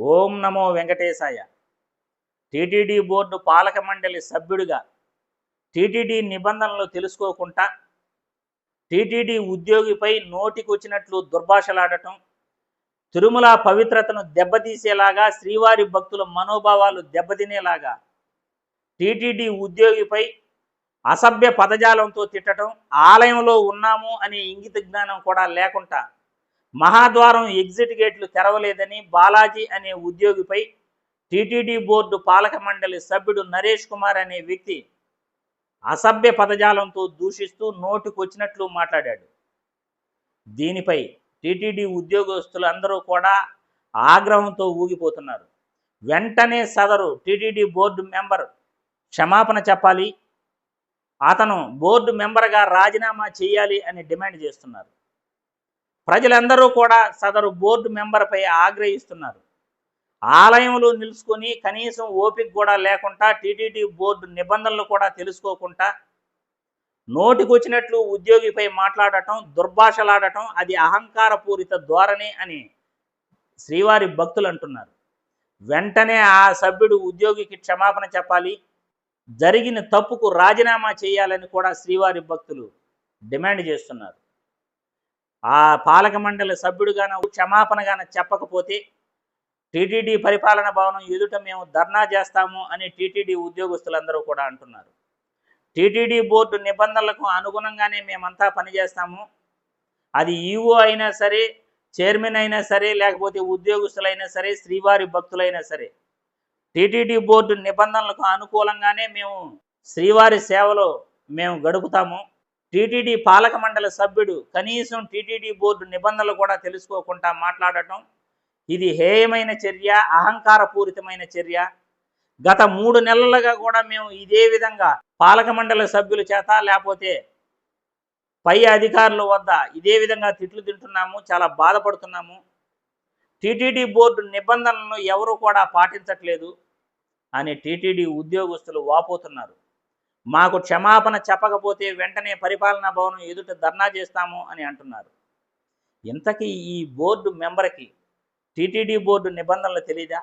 ఓం నమో వెంకటేశాయ. TTD board పాలక మండలి సభ్యుడిగా టీటీడీ నిబంధనలు తెలుసుకోకుండా టీటీడీ ఉద్యోగిపై నోటికొచ్చినట్లు దుర్భాషలాడటం, తిరుమల పవిత్రతను దెబ్బతీసేలాగా, శ్రీవారి భక్తుల మనోభావాలు దెబ్బతినేలాగా టీటీడీ ఉద్యోగిపై అసభ్య పదజాలంతో తిట్టడం, ఆలయంలో ఉన్నాము అనే ఇంగిత జ్ఞానం కూడా లేకుండా మహాద్వారం ఎగ్జిట్ గేట్లు తెరవలేదని బాలాజీ అనే ఉద్యోగిపై టీటీడీ బోర్డు పాలక మండలి సభ్యుడు నరేష్ కుమార్ అనే వ్యక్తి అసభ్య పదజాలంతో దూషిస్తూ నోటికొచ్చినట్లు మాట్లాడాడు. దీనిపై టీటీడీ ఉద్యోగస్తులు అందరూ కూడా ఆగ్రహంతో ఊగిపోతున్నారు. వెంటనే సదరు టీటీడీ బోర్డు మెంబర్ క్షమాపణ చెప్పాలి, అతను బోర్డు మెంబర్గా రాజీనామా చేయాలి అని డిమాండ్ చేస్తున్నారు. ప్రజలందరూ కూడా సదరు బోర్డు మెంబర్పై ఆగ్రహిస్తున్నారు. ఆలయంలో నిలుచుకొని కనీసం ఓపిక కూడా లేకుండా, టీటీడీ బోర్డు నిబంధనలు కూడా తెలుసుకోకుండా నోటికొచ్చినట్లు ఉద్యోగిపై మాట్లాడటం, దుర్భాషలాడటం అది అహంకారపూరిత ధోరణి అని శ్రీవారి భక్తులు అంటున్నారు. వెంటనే ఆ సభ్యుడు ఉద్యోగికి క్షమాపణ చెప్పాలి, జరిగిన తప్పుకు రాజీనామా చేయాలని కూడా శ్రీవారి భక్తులు డిమాండ్ చేస్తున్నారు. ఆ పాలక మండలి సభ్యుడుగాన క్షమాపణగాన చెప్పకపోతే టీటీడీ పరిపాలన భవనం ఎదుట మేము ధర్నా చేస్తాము అని టీటీడీ ఉద్యోగస్తులందరూ కూడా అంటున్నారు. టీటీడీ బోర్డు నిబంధనలకు అనుగుణంగానే మేమంతా పనిచేస్తాము. అది ఈఓ అయినా సరే, చైర్మన్ అయినా సరే, లేకపోతే ఉద్యోగస్తులైనా సరే, శ్రీవారి భక్తులైనా సరే, టీటీడీ బోర్డు నిబంధనలకు అనుకూలంగానే మేము శ్రీవారి సేవలో మేము గడుపుతాము. టీటీడీ పాలక మండలి సభ్యుడు కనీసం టీటీడీ బోర్డు నిబంధనలు కూడా తెలుసుకోకుండా మాట్లాడటం ఇది హేయమైన చర్య, అహంకారపూరితమైన చర్య. గత 3 నెలలుగా కూడా మేము ఇదే విధంగా పాలక మండలి సభ్యుల చేత లేకపోతే పై అధికారుల వద్ద ఇదే విధంగా తిట్లు తింటున్నాము, చాలా బాధపడుతున్నాము. టీటీడీ బోర్డు నిబంధనలను ఎవరు కూడా పాటించట్లేదు అని టీటీడీ ఉద్యోగస్తులు వాపోతున్నారు. మాకు క్షమాపణ చెప్పకపోతే వెంటనే పరిపాలనా భవనం ఎదుట ధర్నా చేస్తాము అని అంటున్నారు. ఇంతకీ ఈ బోర్డు మెంబర్కి టీటీడీ బోర్డు నిబంధనలు తెలీదా?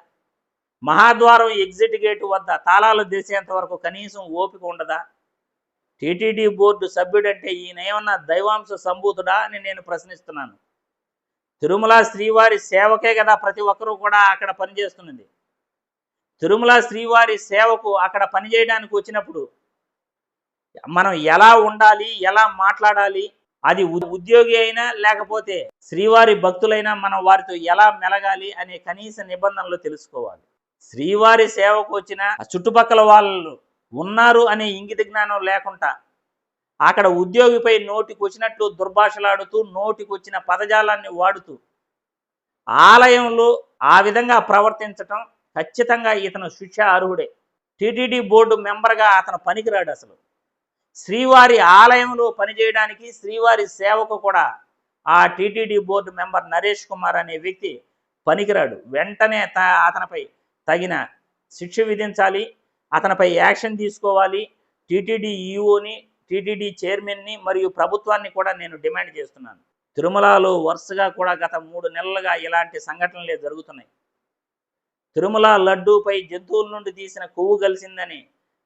మహాద్వారం ఎగ్జిట్ గేటు వద్ద తాళాలు తీసేంత వరకు కనీసం ఓపిక ఉండదా? టీటీడీ బోర్డు సభ్యుడంటే ఈయన ఏమన్నా దైవాంశ సంభూతుడా అని నేను ప్రశ్నిస్తున్నాను. తిరుమల శ్రీవారి సేవకే కదా ప్రతి ఒక్కరూ కూడా అక్కడ పనిచేస్తున్నది. తిరుమల శ్రీవారి సేవకు అక్కడ పనిచేయడానికి వచ్చినప్పుడు మనం ఎలా ఉండాలి, ఎలా మాట్లాడాలి, అది ఉద్యోగి అయినా లేకపోతే శ్రీవారి భక్తులైనా మనం వారితో ఎలా మెలగాలి అనే కనీస నిబంధనలు తెలుసుకోవాలి. శ్రీవారి సేవకు వచ్చిన చుట్టుపక్కల వాళ్ళు ఉన్నారు అనే ఇంగిత జ్ఞానం లేకుండా అక్కడ ఉద్యోగిపై నోటికొచ్చినట్లు దుర్భాషలాడుతూ, నోటికొచ్చిన పదజాలాన్ని వాడుతూ ఆలయంలో ఆ విధంగా ప్రవర్తించటం ఖచ్చితంగా ఇతను శిక్ష అర్హుడే. టీటీడీ బోర్డు మెంబర్గా అతను పనికిరాడు. అసలు శ్రీవారి ఆలయంలో పనిచేయడానికి, శ్రీవారి సేవకు కూడా ఆ TTD board member Naresh Kumar అనే వ్యక్తి పనికిరాడు. వెంటనే అతనిపై తగిన శిక్ష విధించాలి, అతనిపై యాక్షన్ తీసుకోవాలి. టీటీడీ ఈఓని, టీటీడీ చైర్మన్ని మరియు ప్రభుత్వాన్ని కూడా నేను డిమాండ్ చేస్తున్నాను. తిరుమలలో వరుసగా కూడా గత 3 నెలలుగా ఇలాంటి సంఘటనలే జరుగుతున్నాయి. తిరుమల లడ్డూపై జంతువుల నుండి తీసిన కొవ్వు కలిసిందని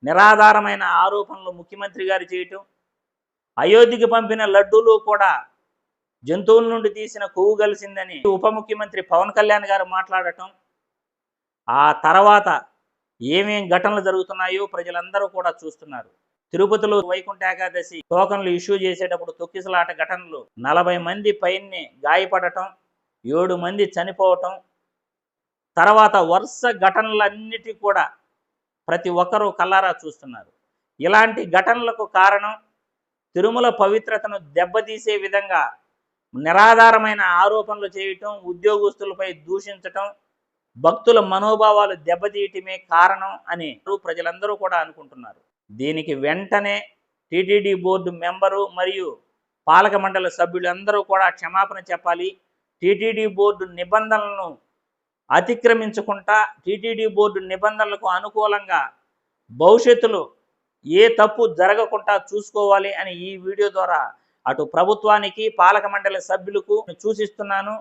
నిరాధారమైన ఆరోపణలు ముఖ్యమంత్రి గారు చేయటం, అయోధ్యకి పంపిన లడ్డూలు కూడా జంతువుల నుండి తీసిన కొవ్వు కలిసిందని ఉప ముఖ్యమంత్రి పవన్ కళ్యాణ్ గారు మాట్లాడటం, ఆ తర్వాత ఏమేం ఘటనలు జరుగుతున్నాయో ప్రజలందరూ కూడా చూస్తున్నారు. తిరుపతిలో వైకుంఠ ఏకాదశి టోకన్లు ఇష్యూ చేసేటప్పుడు తొక్కిసలాట ఘటనలు 40 మంది పైనే గాయపడటం, 7 మంది చనిపోవటం, తర్వాత వరుస ఘటనలన్నిటి కూడా ప్రతి ఒక్కరూ కల్లారా చూస్తున్నారు. ఇలాంటి ఘటనలకు కారణం తిరుమల పవిత్రతను దెబ్బతీసే విధంగా నిరాధారమైన ఆరోపణలు చేయటం, ఉద్యోగస్తులపై దూషించటం, భక్తుల మనోభావాలు దెబ్బతీయటమే కారణం అని ప్రజలందరూ కూడా అనుకుంటున్నారు. దీనికి వెంటనే టీటీడీ బోర్డు మెంబరు మరియు పాలక మండలి సభ్యులందరూ కూడా క్షమాపణ చెప్పాలి. టీటీడీ బోర్డు నిబంధనలను అతిక్రమించకుండా, టీటీడీ బోర్డు నిబంధనలకు అనుకూలంగా భవిష్యత్తులో ఏ తప్పు జరగకుండా చూసుకోవాలి అని ఈ వీడియో ద్వారా అటు ప్రభుత్వానికి, పాలక మండలి సభ్యులకు సూచిస్తున్నాను.